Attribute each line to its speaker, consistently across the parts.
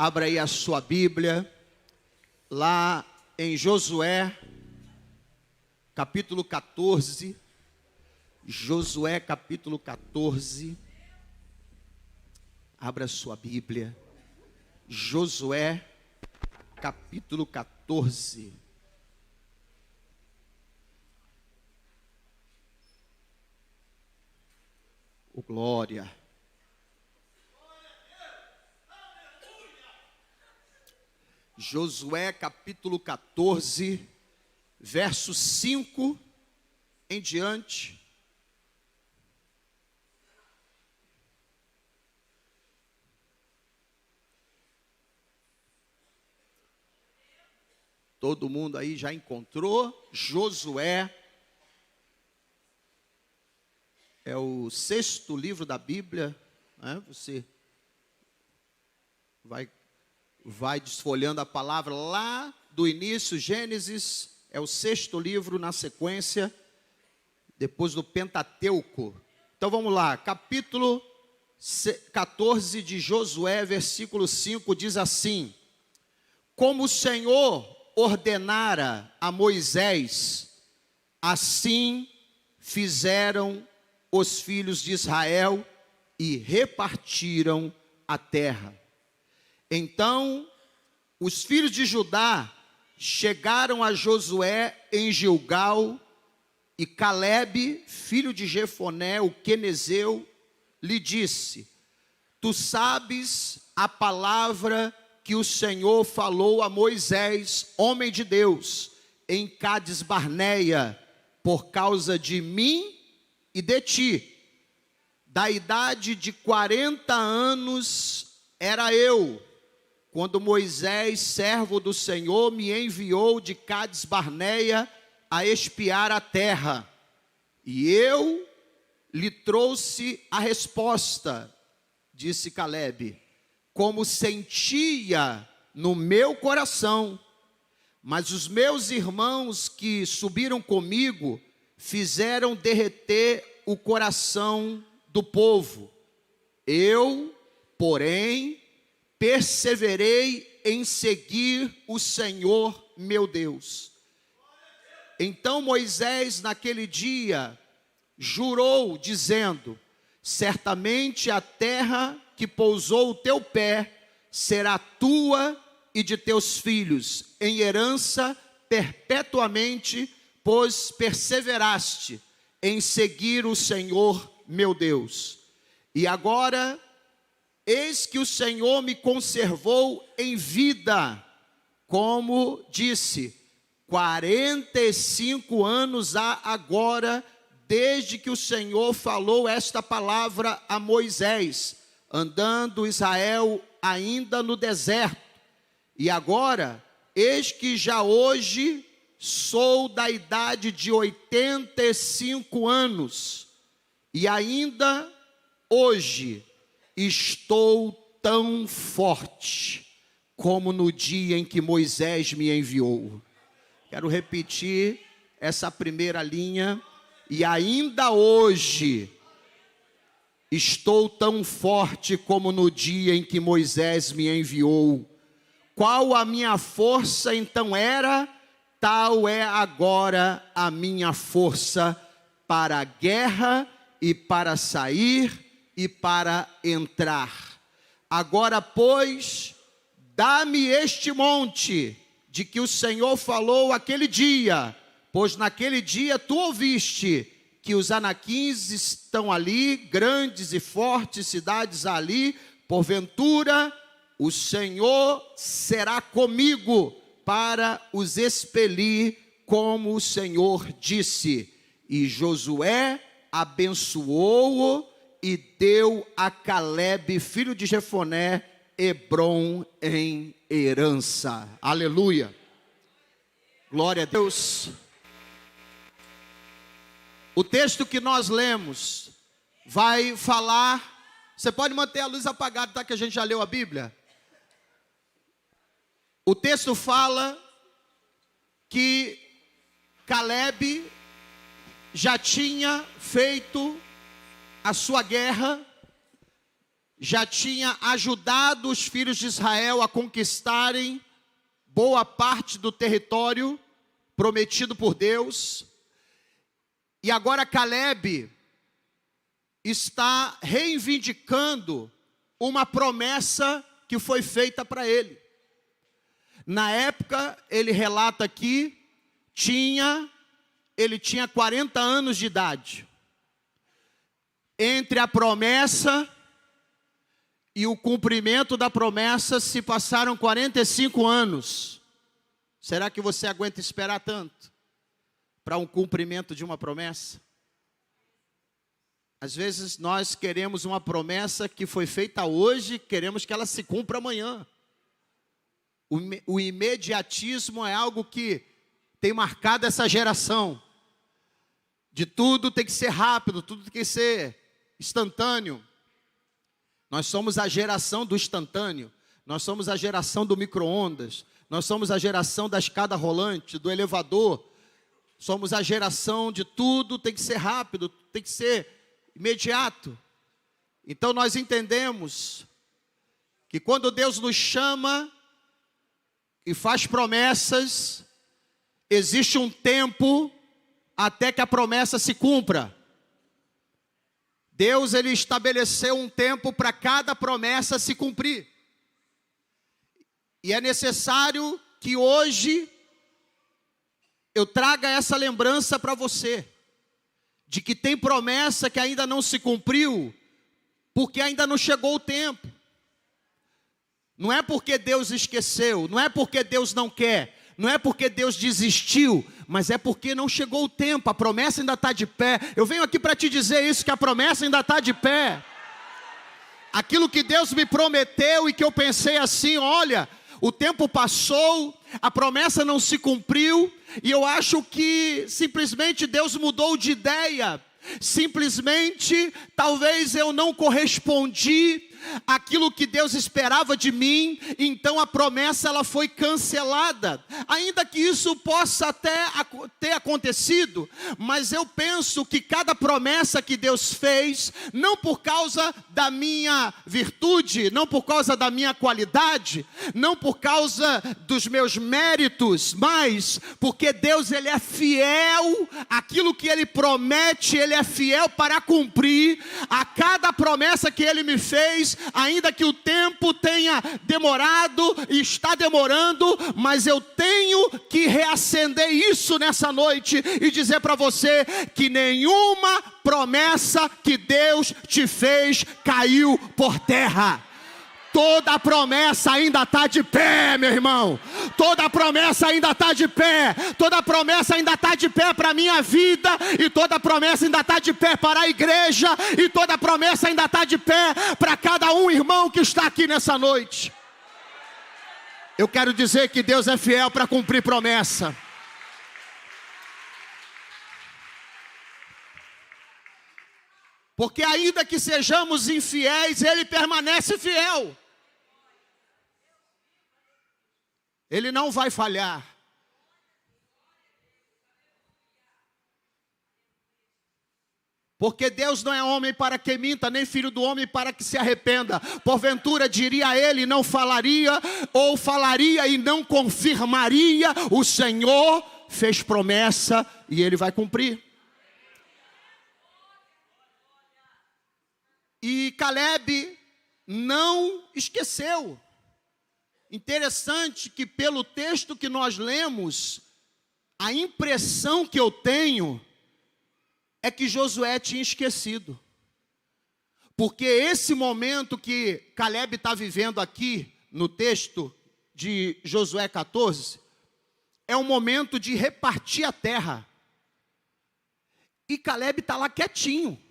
Speaker 1: Abra aí a sua Bíblia, lá em Josué, capítulo 14. Josué, capítulo 14. Abra a sua Bíblia. Josué, capítulo 14. Oh, glória. Josué capítulo 14, verso 5 em diante. Todo mundo aí já encontrou? Josué é o 6º livro da Bíblia, né? Você vai desfolhando a palavra lá do início. Gênesis é o 6º livro na sequência, depois do Pentateuco. Então vamos lá, capítulo 14 de Josué, versículo 5, diz assim: como o Senhor ordenara a Moisés, assim fizeram os filhos de Israel e repartiram a terra. Então, os filhos de Judá chegaram a Josué em Gilgal, e Calebe, filho de Jefoné, o quenezeu, lhe disse: tu sabes a palavra que o Senhor falou a Moisés, homem de Deus, em Cádiz Barneia, por causa de mim e de ti. Da idade de 40 anos era eu, quando Moisés, servo do Senhor, me enviou de Cádiz Barneia a espiar a terra. E eu lhe trouxe a resposta, disse Calebe, como sentia no meu coração. Mas os meus irmãos que subiram comigo fizeram derreter o coração do povo. Eu, porém, perseverei em seguir o Senhor meu Deus. Então Moisés naquele dia jurou, dizendo: certamente a terra que pousou o teu pé será tua e de teus filhos em herança perpetuamente, pois perseveraste em seguir o Senhor meu Deus. E agora, eis que o Senhor me conservou em vida, como disse, 45 anos há agora, desde que o Senhor falou esta palavra a Moisés, andando Israel ainda no deserto. E agora, eis que já hoje sou da idade de 85 anos, e ainda hoje estou tão forte como no dia em que Moisés me enviou. Quero repetir essa primeira linha. E ainda hoje estou tão forte como no dia em que Moisés me enviou. Qual a minha força então era, tal é agora a minha força para a guerra e para sair e para entrar. Agora, pois, dá-me este monte de que o Senhor falou aquele dia, pois naquele dia tu ouviste que os anaquins estão ali, grandes e fortes cidades ali. Porventura o Senhor será comigo para os expelir, como o Senhor disse. E Josué abençoou-o e deu a Calebe, filho de Jefoné, Hebrom em herança. Aleluia. Glória a Deus. O texto que nós lemos vai falar. Você pode manter a luz apagada, tá? Que a gente já leu a Bíblia. O texto fala que Calebe já tinha feito a sua guerra, já tinha ajudado os filhos de Israel a conquistarem boa parte do território prometido por Deus. E agora Caleb está reivindicando uma promessa que foi feita para ele. Na época, ele relata aqui, ele tinha 40 anos de idade. Entre a promessa e o cumprimento da promessa se passaram 45 anos. Será que você aguenta esperar tanto para um cumprimento de uma promessa? Às vezes nós queremos uma promessa que foi feita hoje, queremos que ela se cumpra amanhã. O imediatismo é algo que tem marcado essa geração. De tudo tem que ser rápido, tudo tem que ser instantâneo. Nós somos a geração do instantâneo. Nós somos a geração do micro-ondas. Nós somos a geração da escada rolante, do elevador. Somos a geração de tudo tem que ser rápido, tem que ser imediato. Então nós entendemos que quando Deus nos chama e faz promessas, existe um tempo até que a promessa se cumpra. Deus, ele estabeleceu um tempo para cada promessa se cumprir. E é necessário que hoje eu traga essa lembrança para você, de que tem promessa que ainda não se cumpriu, porque ainda não chegou o tempo. Não é porque Deus esqueceu, não é porque Deus não quer, não é porque Deus desistiu, mas é porque não chegou o tempo, a promessa ainda está de pé. Eu venho aqui para te dizer isso, que a promessa ainda está de pé. Aquilo que Deus me prometeu e que eu pensei assim, olha, o tempo passou, a promessa não se cumpriu, e eu acho que simplesmente Deus mudou de ideia. Simplesmente, talvez eu não correspondi àquilo que Deus esperava de mim, então a promessa ela foi cancelada. Ainda que isso possa até ter acontecido, mas eu penso que cada promessa que Deus fez, não por causa da minha virtude, não por causa da minha qualidade, não por causa dos meus méritos, mas porque Deus ele é fiel, aquilo que Ele promete, Ele é fiel para cumprir. A cada promessa que Ele me fez, ainda que o tempo tenha demorado e está demorando, mas eu tenho que reacender isso nessa noite e dizer para você que nenhuma promessa que Deus te fez caiu por terra. Toda a promessa ainda está de pé, meu irmão. Toda a promessa ainda está de pé. Toda a promessa ainda está de pé para a minha vida. E toda a promessa ainda está de pé para a igreja. E toda a promessa ainda está de pé para cada um irmão que está aqui nessa noite. Eu quero dizer que Deus é fiel para cumprir promessa. Porque ainda que sejamos infiéis, Ele permanece fiel. Ele não vai falhar. Porque Deus não é homem para que minta, nem filho do homem para que se arrependa. Porventura diria ele, não falaria, ou falaria e não confirmaria. O Senhor fez promessa e Ele vai cumprir. E Caleb não esqueceu. Interessante que pelo texto que nós lemos, a impressão que eu tenho é que Josué tinha esquecido. Porque esse momento que Caleb está vivendo aqui, no texto de Josué 14, é um momento de repartir a terra. E Caleb está lá quietinho.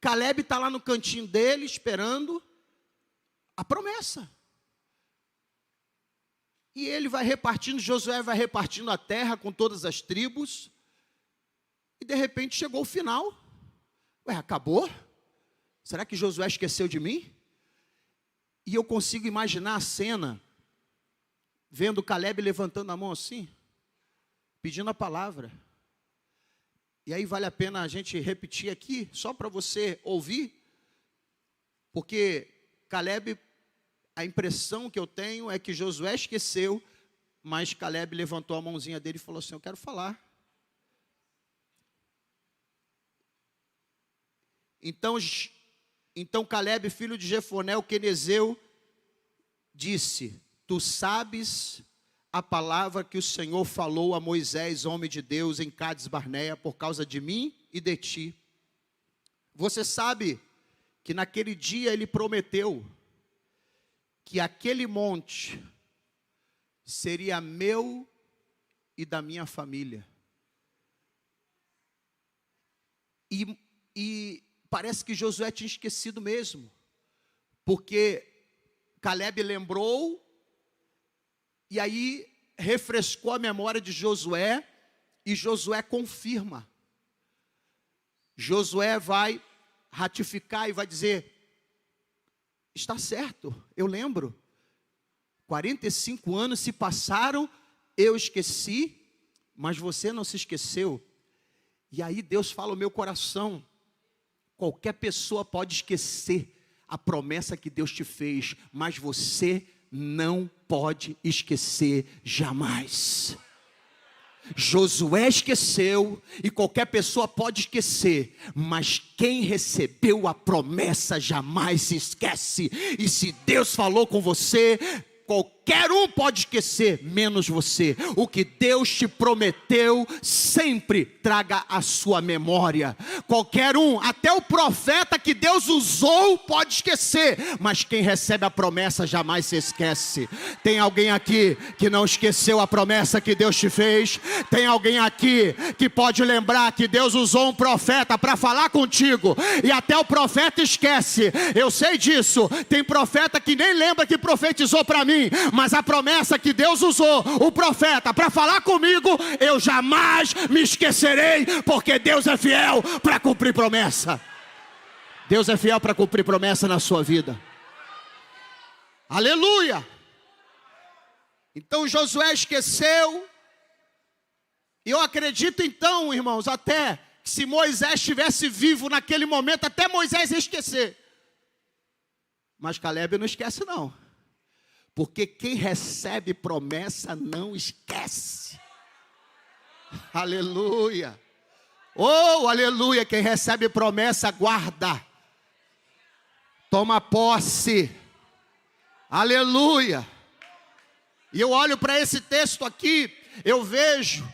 Speaker 1: Caleb está lá no cantinho dele, esperando a promessa. E ele vai repartindo, Josué vai repartindo a terra com todas as tribos. E de repente chegou o final. Ué, acabou? Será que Josué esqueceu de mim? E eu consigo imaginar a cena, vendo Caleb levantando a mão assim, pedindo a palavra. E aí vale a pena a gente repetir aqui, só para você ouvir. Porque Caleb, a impressão que eu tenho é que Josué esqueceu, mas Caleb levantou a mãozinha dele e falou assim: eu quero falar. Então Caleb, filho de Jefoné, o quenezeu, disse: tu sabes a palavra que o Senhor falou a Moisés, homem de Deus, em Cades Barneia, por causa de mim e de ti. Você sabe que naquele dia ele prometeu que aquele monte seria meu e da minha família. E parece que Josué tinha esquecido mesmo, porque Caleb lembrou, e aí refrescou a memória de Josué, e Josué confirma. Josué vai ratificar e vai dizer: está certo, eu lembro. 45 anos se passaram, eu esqueci, mas você não se esqueceu. E aí Deus fala ao meu coração: qualquer pessoa pode esquecer a promessa que Deus te fez, mas você não pode esquecer jamais. Josué esqueceu, e qualquer pessoa pode esquecer, mas quem recebeu a promessa jamais se esquece. E se Deus falou com você, qualquer um pode esquecer, menos você. O que Deus te prometeu, sempre traga a sua memória. Qualquer um, até o profeta que Deus usou, pode esquecer, mas quem recebe a promessa jamais se esquece. Tem alguém aqui que não esqueceu a promessa que Deus te fez? Tem alguém aqui que pode lembrar que Deus usou um profeta para falar contigo, e até o profeta esquece? Eu sei disso. Tem profeta que nem lembra que profetizou para mim, mas a promessa que Deus usou o profeta para falar comigo, eu jamais me esquecerei, porque Deus é fiel para cumprir promessa. Deus é fiel para cumprir promessa na sua vida. Aleluia! Então Josué esqueceu. E eu acredito então, irmãos, até que se Moisés estivesse vivo naquele momento, até Moisés ia esquecer. Mas Caleb não esquece não. Porque quem recebe promessa não esquece. Aleluia. Oh, aleluia. Quem recebe promessa guarda. Toma posse. Aleluia. E eu olho para esse texto aqui, eu vejo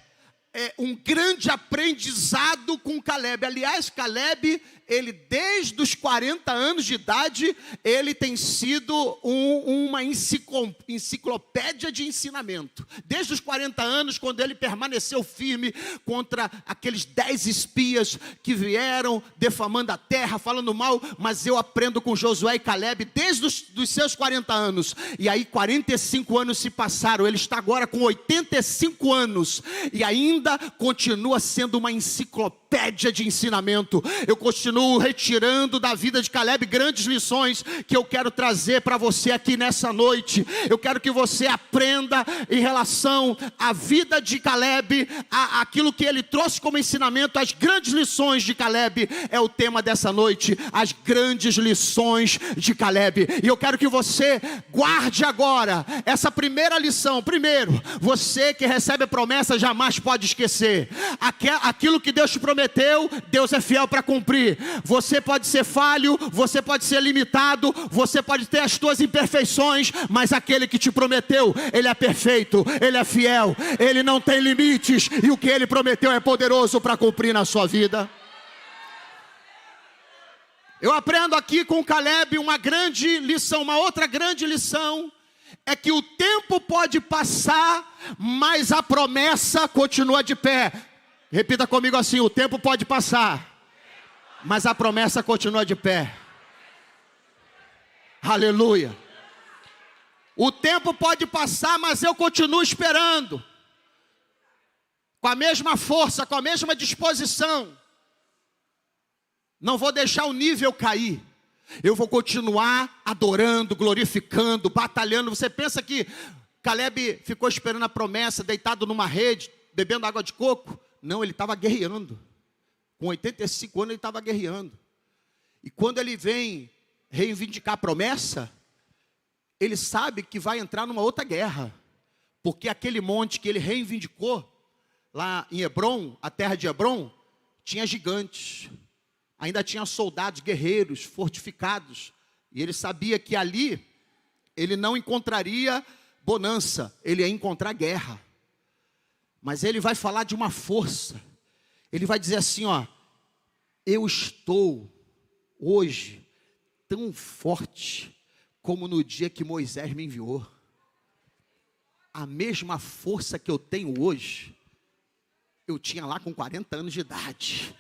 Speaker 1: um grande aprendizado com Caleb. Aliás, Caleb, ele desde os 40 anos de idade, ele tem sido uma enciclopédia de ensinamento. Desde os 40 anos, quando ele permaneceu firme contra aqueles 10 espias que vieram defamando a terra, falando mal. Mas eu aprendo com Josué e Caleb desde os seus 40 anos. E aí 45 anos se passaram, ele está agora com 85 anos, e ainda continua sendo uma enciclopédia de ensinamento. Eu continuo retirando da vida de Caleb grandes lições que eu quero trazer para você aqui nessa noite. Eu quero que você aprenda em relação à vida de Caleb, aquilo que ele trouxe como ensinamento, as grandes lições de Caleb. É o tema dessa noite, as grandes lições de Caleb. E eu quero que você guarde agora essa primeira lição. Primeiro, você que recebe a promessa jamais pode esquecer. Aquilo que Deus te prometeu, Deus é fiel para cumprir. Você pode ser falho, você pode ser limitado, você pode ter as suas imperfeições, mas aquele que te prometeu, ele é perfeito, ele é fiel, ele não tem limites, e o que ele prometeu é poderoso para cumprir na sua vida. Eu aprendo aqui com Caleb uma grande lição, uma outra grande lição, é que o tempo pode passar, mas a promessa continua de pé. Repita comigo assim: o tempo pode passar, mas a promessa continua de pé. Aleluia. O tempo pode passar, mas eu continuo esperando, com a mesma força, com a mesma disposição. Não vou deixar o nível cair. Eu vou continuar adorando, glorificando, batalhando. Você pensa que Caleb ficou esperando a promessa, deitado numa rede, bebendo água de coco? Não, ele estava guerreando. Com 85 anos ele estava guerreando. E quando ele vem reivindicar a promessa, ele sabe que vai entrar numa outra guerra. Porque aquele monte que ele reivindicou, lá em Hebrom, a terra de Hebrom, tinha gigantes. Ainda tinha soldados, guerreiros, fortificados. E ele sabia que ali, ele não encontraria bonança, ele ia encontrar guerra. Mas ele vai falar de uma força. Ele vai dizer assim, ó: eu estou hoje tão forte como no dia que Moisés me enviou. A mesma força que eu tenho hoje, eu tinha lá com 40 anos de idade.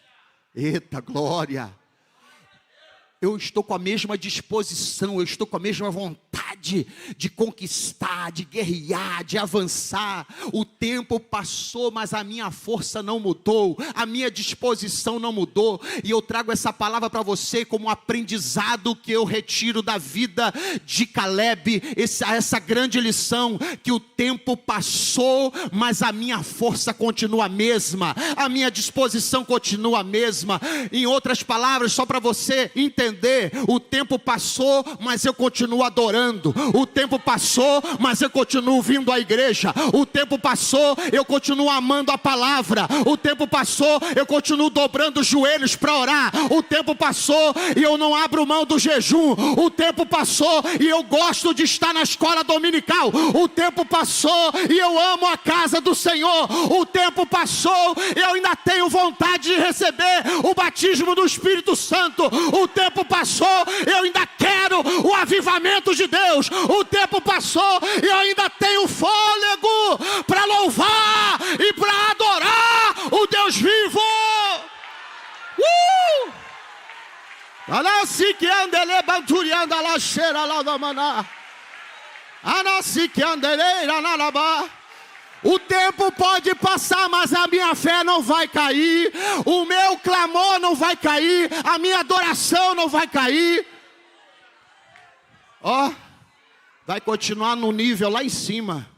Speaker 1: Eita glória! Eu estou com a mesma disposição, eu estou com a mesma vontade de conquistar, de guerrear, de avançar. O tempo passou, mas a minha força não mudou, a minha disposição não mudou. E eu trago essa palavra para você como um aprendizado que eu retiro da vida de Caleb, essa grande lição, que o tempo passou, mas a minha força continua a mesma, a minha disposição continua a mesma. Em outras palavras, só para você entender, o tempo passou, mas eu continuo adorando. O tempo passou, mas eu continuo vindo à igreja. O tempo passou, eu continuo amando a palavra. O tempo passou, eu continuo dobrando os joelhos para orar. O tempo passou e eu não abro mão do jejum. O tempo passou e eu gosto de estar na escola dominical. O tempo passou e eu amo a casa do Senhor. O tempo passou e eu ainda tenho vontade de receber o batismo do Espírito Santo. O tempo passou, eu ainda quero o avivamento de Deus. O tempo passou e eu ainda tenho fôlego para louvar e para adorar o Deus vivo. O tempo pode passar, mas a minha fé não vai cair. O meu clamor não vai cair. A minha adoração não vai cair. Ó, vai continuar no nível lá em cima.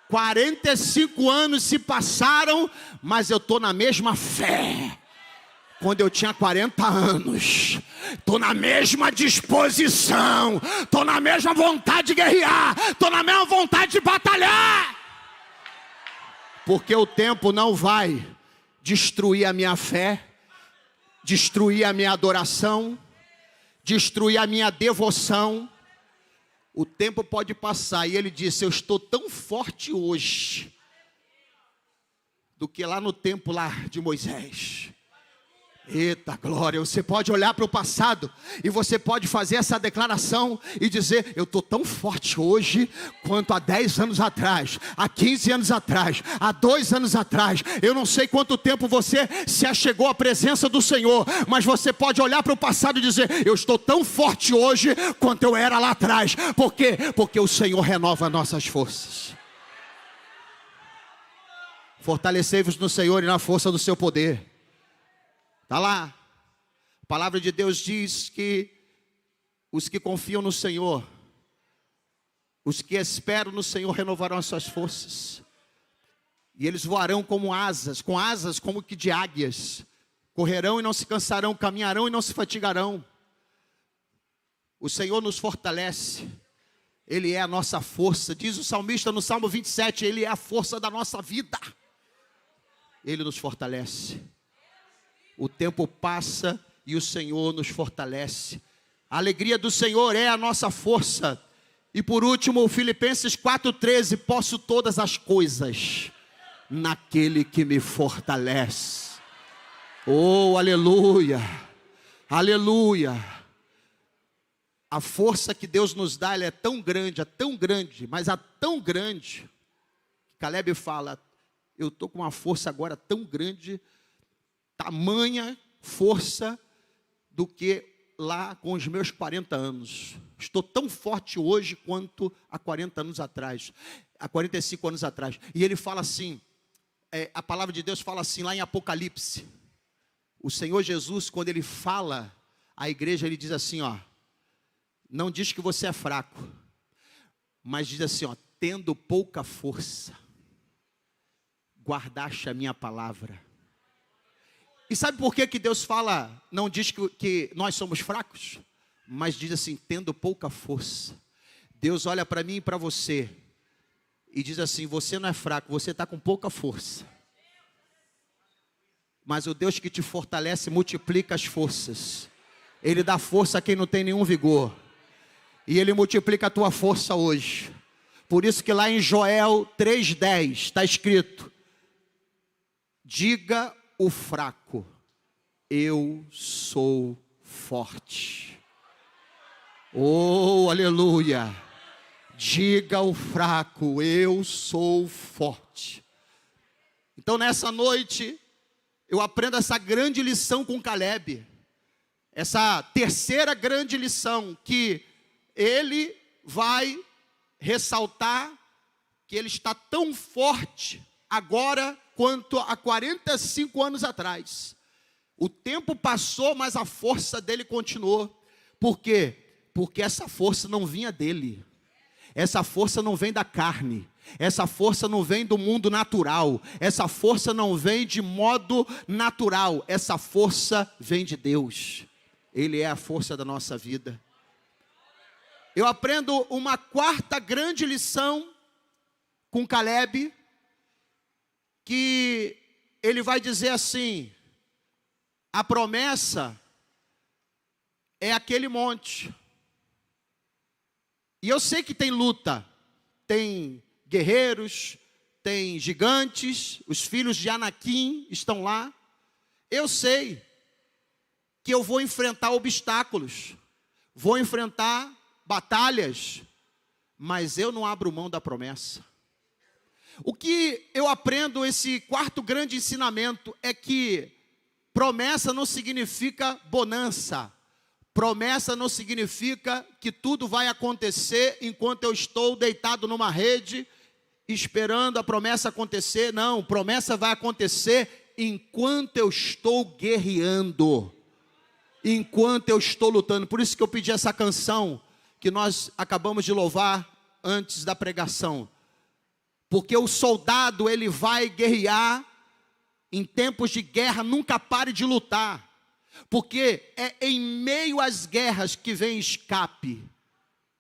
Speaker 1: 45 anos se passaram, mas eu estou na mesma fé quando eu tinha 40 anos. Estou na mesma disposição, estou na mesma vontade de guerrear, estou na mesma vontade de batalhar. Porque o tempo não vai destruir a minha fé, destruir a minha adoração, destruir a minha devoção. O tempo pode passar, e ele disse: eu estou tão forte hoje do que lá no tempo lá de Moisés. Eita glória, você pode olhar para o passado e você pode fazer essa declaração e dizer: eu estou tão forte hoje quanto há 10 anos atrás, há 15 anos atrás, há 2 anos atrás. Eu não sei quanto tempo você se achegou à presença do Senhor, mas você pode olhar para o passado e dizer: eu estou tão forte hoje quanto eu era lá atrás. Por quê? Porque o Senhor renova nossas forças. Fortalecei-vos no Senhor e na força do seu poder. Está lá, a palavra de Deus diz que os que confiam no Senhor, os que esperam no Senhor renovarão as suas forças. E eles voarão como asas, com asas como que de águias. Correrão e não se cansarão, caminharão e não se fatigarão. O Senhor nos fortalece, Ele é a nossa força. Diz o salmista no Salmo 27, Ele é a força da nossa vida. Ele nos fortalece. O tempo passa e o Senhor nos fortalece. A alegria do Senhor é a nossa força. E por último, Filipenses 4,13. Posso todas as coisas naquele que me fortalece. Oh, aleluia, aleluia. A força que Deus nos dá, ela é tão grande, mas é tão grande. Caleb fala: eu estou com uma força agora tão grande, tamanha força do que lá com os meus 40 anos. Estou tão forte hoje quanto há 40 anos atrás, há 45 anos atrás. E ele fala assim, a palavra de Deus fala assim lá em Apocalipse. O Senhor Jesus, quando ele fala à igreja, ele diz assim, ó: não diz que você é fraco, mas diz assim, ó: tendo pouca força, guardaste a minha palavra. E sabe por que Deus fala, não diz que nós somos fracos? mas diz assim, tendo pouca força. Deus olha para mim e para você e diz assim, você não é fraco, você está com pouca força. Mas o Deus que te fortalece multiplica as forças. Ele dá força a quem não tem nenhum vigor. E Ele multiplica a tua força hoje. Por isso que lá em Joel 3,10 está escrito, diga o fraco, eu sou forte. Oh, aleluia. Diga o fraco, eu sou forte. Então nessa noite, eu aprendo essa grande lição com Caleb. Essa terceira grande lição, que ele vai ressaltar que ele está tão forte agora quanto há 45 anos atrás. O tempo passou, mas a força dele continuou. Por quê? Porque essa força não vinha dele. Essa força não vem da carne. Essa força não vem do mundo natural. Essa força não vem de modo natural. Essa força vem de Deus. Ele é a força da nossa vida. Eu aprendo uma quarta grande lição com Caleb, que ele vai dizer assim, a promessa é aquele monte. E eu sei que tem luta, tem guerreiros, tem gigantes, os filhos de Anaquim estão lá. Eu sei que eu vou enfrentar obstáculos, vou enfrentar batalhas, mas eu não abro mão da promessa. O que eu aprendo, esse quarto grande ensinamento, é que promessa não significa bonança. Promessa não significa que tudo vai acontecer enquanto eu estou deitado numa rede, esperando a promessa acontecer. Não, promessa vai acontecer enquanto eu estou guerreando, enquanto eu estou lutando. Por isso que eu pedi essa canção que nós acabamos de louvar antes da pregação. Porque o soldado, ele vai guerrear em tempos de guerra, nunca pare de lutar. Porque é em meio às guerras que vem escape.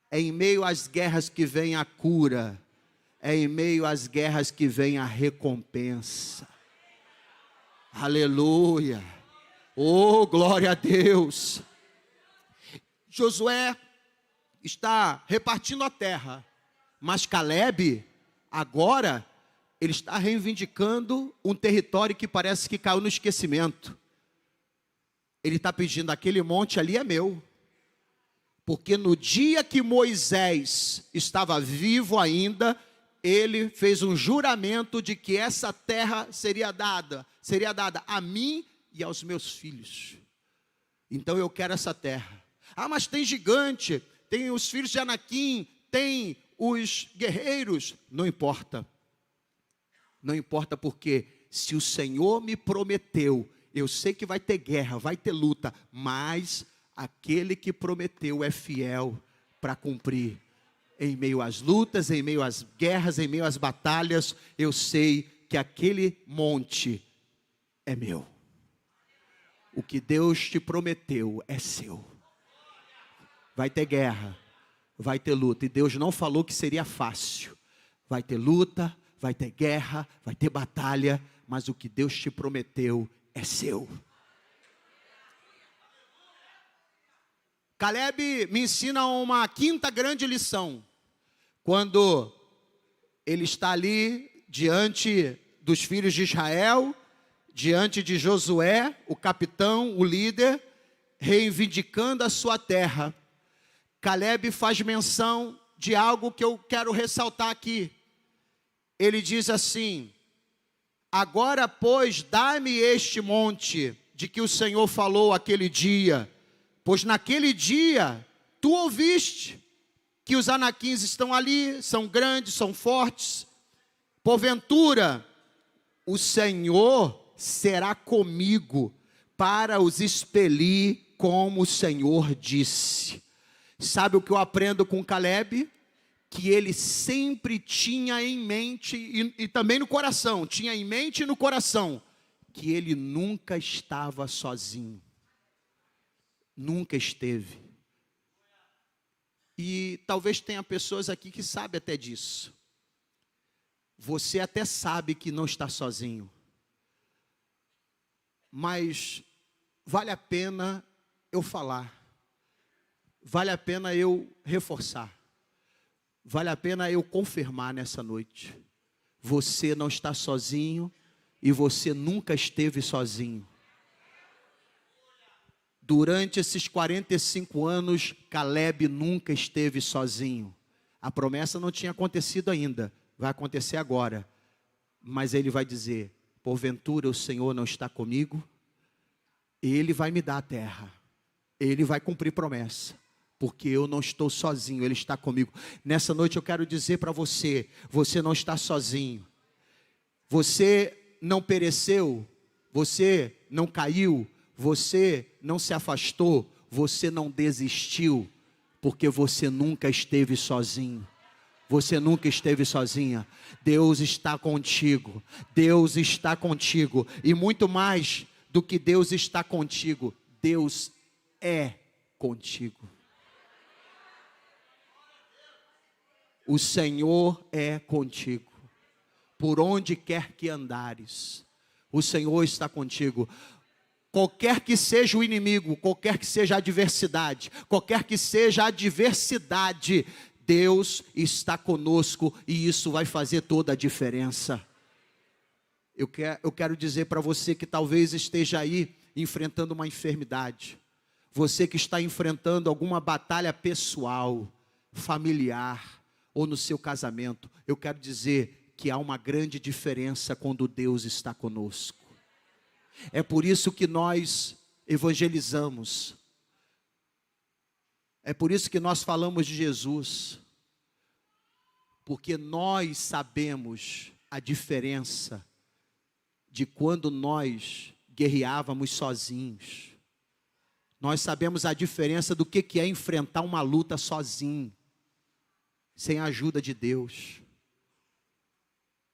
Speaker 1: É em meio às guerras que vem a cura. É em meio às guerras que vem a recompensa. Aleluia. Oh, glória a Deus. Josué está repartindo a terra, mas Caleb, agora, ele está reivindicando um território que parece que caiu no esquecimento. Ele está pedindo, aquele monte ali é meu. Porque no dia que Moisés estava vivo ainda, ele fez um juramento de que essa terra seria dada a mim e aos meus filhos. Então eu quero essa terra. Ah, mas tem gigante, tem os filhos de Anaquim, tem os guerreiros. Não importa. Não importa, porque se o Senhor me prometeu, eu sei que vai ter guerra, vai ter luta, mas aquele que prometeu é fiel para cumprir. Em meio às lutas, em meio às guerras, em meio às batalhas, eu sei que aquele monte é meu. O que Deus te prometeu é seu. Vai ter guerra, vai ter luta, e Deus não falou que seria fácil. Vai ter luta, vai ter guerra, vai ter batalha, mas o que Deus te prometeu é seu. Caleb me ensina uma quinta grande lição. Quando ele está ali diante dos filhos de Israel, diante de Josué, o capitão, o líder, reivindicando a sua terra, Caleb faz menção de algo que eu quero ressaltar aqui. Ele diz assim: agora, pois, dá-me este monte de que o Senhor falou aquele dia, pois naquele dia tu ouviste que os anaquins estão ali, são grandes, são fortes. Porventura, o Senhor será comigo para os expelir, como o Senhor disse. Sabe o que eu aprendo com Caleb? Que ele sempre tinha em mente, e também no coração, tinha em mente e no coração, que ele nunca estava sozinho. Nunca esteve. E talvez tenha pessoas aqui que sabem até disso. Você até sabe que não está sozinho. Mas vale a pena eu falar. Vale a pena eu reforçar. Vale a pena eu confirmar nessa noite. Você não está sozinho e você nunca esteve sozinho. Durante esses 45 anos, Caleb nunca esteve sozinho. A promessa não tinha acontecido ainda, vai acontecer agora. Mas ele vai dizer, porventura o Senhor não está comigo? Ele vai me dar a terra. Ele vai cumprir promessa. Porque eu não estou sozinho, Ele está comigo. Nessa noite eu quero dizer para você, você não está sozinho. Você não pereceu, você não caiu, você não se afastou, você não desistiu, porque você nunca esteve sozinho. Você nunca esteve sozinha. Deus está contigo. Deus está contigo. E muito mais do que Deus está contigo, Deus é contigo. O Senhor é contigo. Por onde quer que andares, o Senhor está contigo. Qualquer que seja o inimigo, qualquer que seja a adversidade, Deus está conosco e isso vai fazer toda a diferença. Eu quero dizer para você que talvez esteja aí enfrentando uma enfermidade. Você que está enfrentando alguma batalha pessoal, familiar ou no seu casamento. Eu quero dizer que há uma grande diferença quando Deus está conosco. É por isso que nós evangelizamos. É por isso que nós falamos de Jesus. Porque nós sabemos a diferença de quando nós guerreávamos sozinhos. Nós sabemos a diferença do que é enfrentar uma luta sozinho, sem a ajuda de Deus.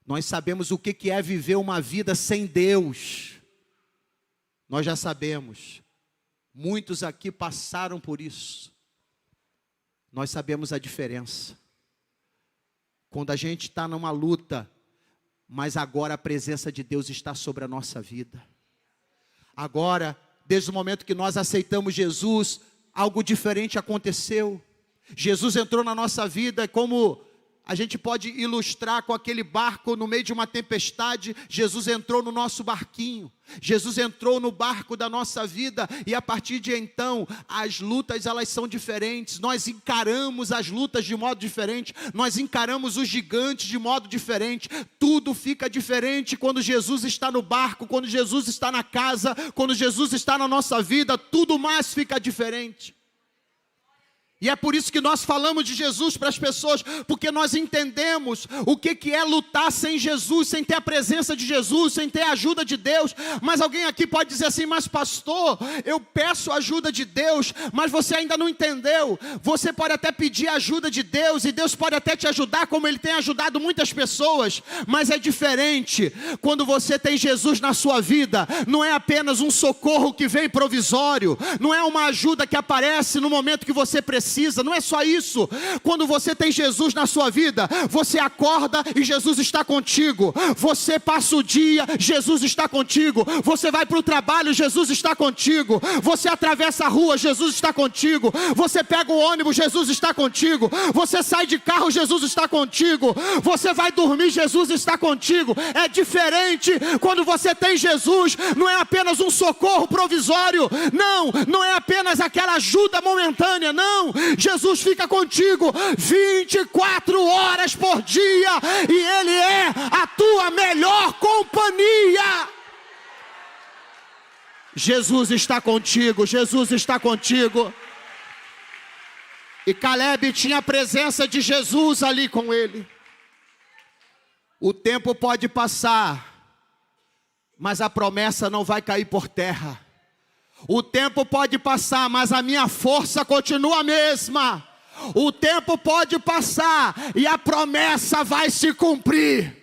Speaker 1: Nós sabemos o que é viver uma vida sem Deus. Nós já sabemos. Muitos aqui passaram por isso. Nós sabemos a diferença. Quando a gente está numa luta, mas agora a presença de Deus está sobre a nossa vida. Agora, desde o momento que nós aceitamos Jesus, algo diferente aconteceu. Jesus entrou na nossa vida, como a gente pode ilustrar com aquele barco no meio de uma tempestade. Jesus entrou no nosso barquinho. Jesus entrou no barco da nossa vida e a partir de então, as lutas elas são diferentes. Nós encaramos as lutas de modo diferente. Nós encaramos os gigantes de modo diferente. Tudo fica diferente quando Jesus está no barco, quando Jesus está na casa, quando Jesus está na nossa vida, tudo mais fica diferente. E é por isso que nós falamos de Jesus para as pessoas, porque nós entendemos o que é lutar sem Jesus, sem ter a presença de Jesus, sem ter a ajuda de Deus. Mas alguém aqui pode dizer assim, mas pastor, eu peço a ajuda de Deus, mas você ainda não entendeu. Você pode até pedir a ajuda de Deus, e Deus pode até te ajudar, como Ele tem ajudado muitas pessoas. Mas é diferente, quando você tem Jesus na sua vida, não é apenas um socorro que vem provisório, não é uma ajuda que aparece no momento que você precisa. Não é só isso. Quando você tem Jesus na sua vida, você acorda e Jesus está contigo. Você passa o dia, Jesus está contigo. Você vai para o trabalho, Jesus está contigo. Você atravessa a rua, Jesus está contigo. Você pega o ônibus, Jesus está contigo. Você sai de carro, Jesus está contigo. Você vai dormir, Jesus está contigo. É diferente quando você tem Jesus. Não é apenas um socorro provisório. Não é apenas aquela ajuda momentânea. Não. Jesus fica contigo 24 horas por dia e Ele é a tua melhor companhia. Jesus está contigo, Jesus está contigo. E Caleb tinha a presença de Jesus ali com ele. O tempo pode passar, mas a promessa não vai cair por terra. O tempo pode passar, mas a minha força continua a mesma. O tempo pode passar e a promessa vai se cumprir.